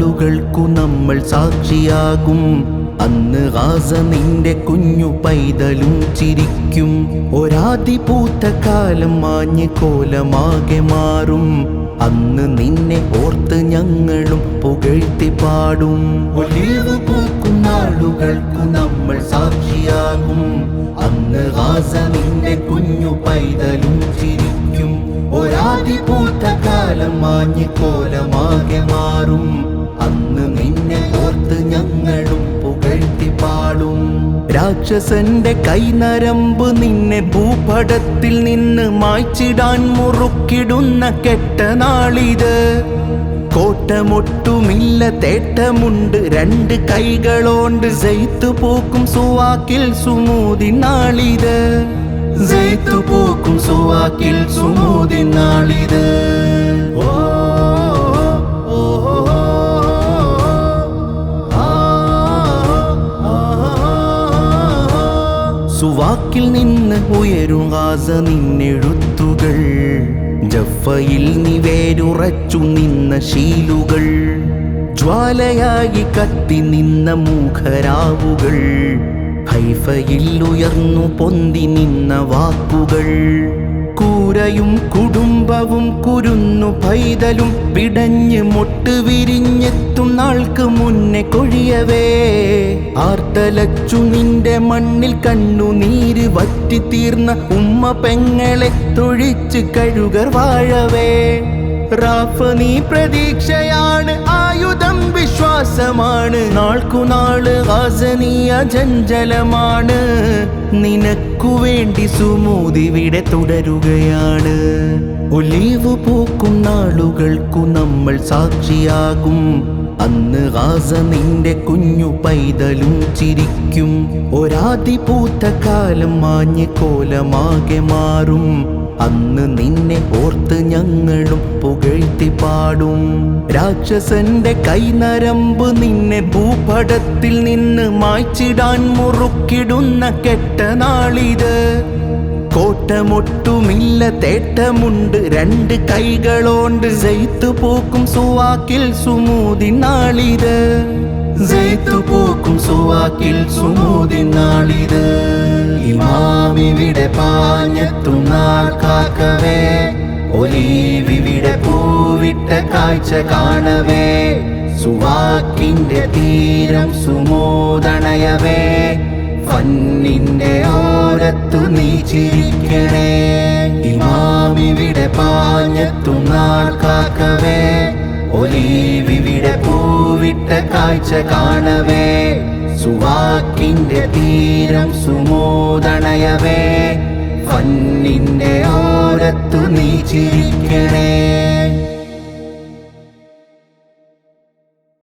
നാളുകൾക്കു നമ്മൾ സാക്ഷിയാകും. അന്ന് ഗാസ നിന്റെ കുഞ്ഞു പൈതലും ചിരിക്കും. ഒരാതി പൂത്ത കാലം മാഞ്ഞ് കോലമാകെ മാറും. അന്ന് നിന്നെ ഓർത്ത് ഞങ്ങളും പുകഴ്ത്തി പാടും. ഒലിവ് പൂക്കും നാളുകൾക്കു നമ്മൾ സാക്ഷിയാകും. അന്ന് ഗാസ നിന്റെ കുഞ്ഞു പൈതലും ചിരിക്കും. ഒരാതി പൂത്ത കാലം മാഞ്ഞ് കോലമാകെ മാറും. അന്ന് നിന്നെ ഓർത്ത് ഞങ്ങളും പുകഴ്ത്തി പാടും. രാക്ഷസന്റെ കൈനരമ്പ് നിന്നെ ഭൂപടത്തിൽ നിന്ന് മായ്ച്ചിടാൻ മുറുക്കിടുന്ന കെട്ട നാളിത്. കോട്ടമൊട്ടുമില്ല തേട്ടമുണ്ട് രണ്ട് കൈകളോണ്ട്. സെയ്ത്ത് പൂക്കും സുവാക്കിൽ സുമൂതി നാളിത്. സെയ്ത്ത് പൂക്കും സുവാക്കിൽ സുമൂതി നാളിത്. സുവാക്കിൽ നിന്ന് ഉയരും ഗാസ നിന്നെഴുത്തുകൾ. ജഫയിൽ നീ വേരുറച്ചു നിന്ന ശീലുകൾ. ജ്വാലയായി കത്തി നിന്ന മൂഖരാവുകൾ. ഹൈഫയിൽ ഉയർന്നു പൊന്തി നിന്ന വാക്കുകൾ. കൂരയും കുടുംബവും കുരുന്നു പൈതലും പിടഞ്ഞ് മൊട്ട് വിരിഞ്ഞെത്തും നാൾക്ക് മുന്നേ കൊഴിയവേ. ആർത്തലച്ചു നിന്റെ മണ്ണിൽ കണ്ണുനീര് വറ്റിത്തീർന്ന ഉമ്മ പെങ്ങളെ തൊഴിച്ച് കഴുകർ വാഴവേ. റാഫ നീ പ്രതീക്ഷയാണ്, ആയുധം വിശ്വാസമാണ്. നാൾക്കുനാള് ഗാസ നീ അചഞ്ചലമാണ്. നിനക്കു വേണ്ടി സുമൂദിവിടെ തുടരുകയാണ്. ഒലിവ് പൂക്കും നാളുകൾക്കു നമ്മൾ സാക്ഷിയാകും. അന്ന് ഗാസ നിന്റെ കുഞ്ഞു പൈതലും ചിരിക്കും. ഒരാതി പൂത്ത കാലം മാഞ്ഞ് കോലമാകെ മാറും. അന്ന് നിന്നെ ഓർത്ത് ഞങ്ങളും പുകഴ്ത്തി പാടും. രാക്ഷസന്റെ കൈനരമ്പ് നിന്നെ ഭൂപടത്തിൽ നിന്ന് മായ്ച്ചിടാൻ മുറുക്കിടുന്ന കെട്ട നാളിത്. കോട്ടമൊട്ടുമില്ല തേട്ടമുണ്ട് രണ്ട് കൈകളോണ്ട്. സെയ്ത്ത് പൂക്കും സുവാക്കിൽ സുമൂതി നാളിത്. സെയ്ത്ത് പൂക്കും സുവാക്കിൽ സുമൂതി നാളിത്. ഇമാമിവിടെ പാഞ്ഞെത്തും നാൾ കാക്കവേ. ഒലീവിവിടെ പൂവിട്ട കാഴ്ച കാണവേ. സുവാക്കിന്റെ തീരം സുമോദണയവേ. ഫന്നിന്റെ ഓരത്തു നീ ചിരിക്കണേ. ഇമാമിവിടെ പാഞ്ഞെത്തും നാൾ കാക്കവേ. ഒലീവിവിടെ പൂവിട്ട കാഴ്ച കാണവേ. സുവാക്കിന്റെ തീരം സുമോദണയവേ. ഫന്നിന്റെ ഓരത്തു നീ ചിരിക്കണേ.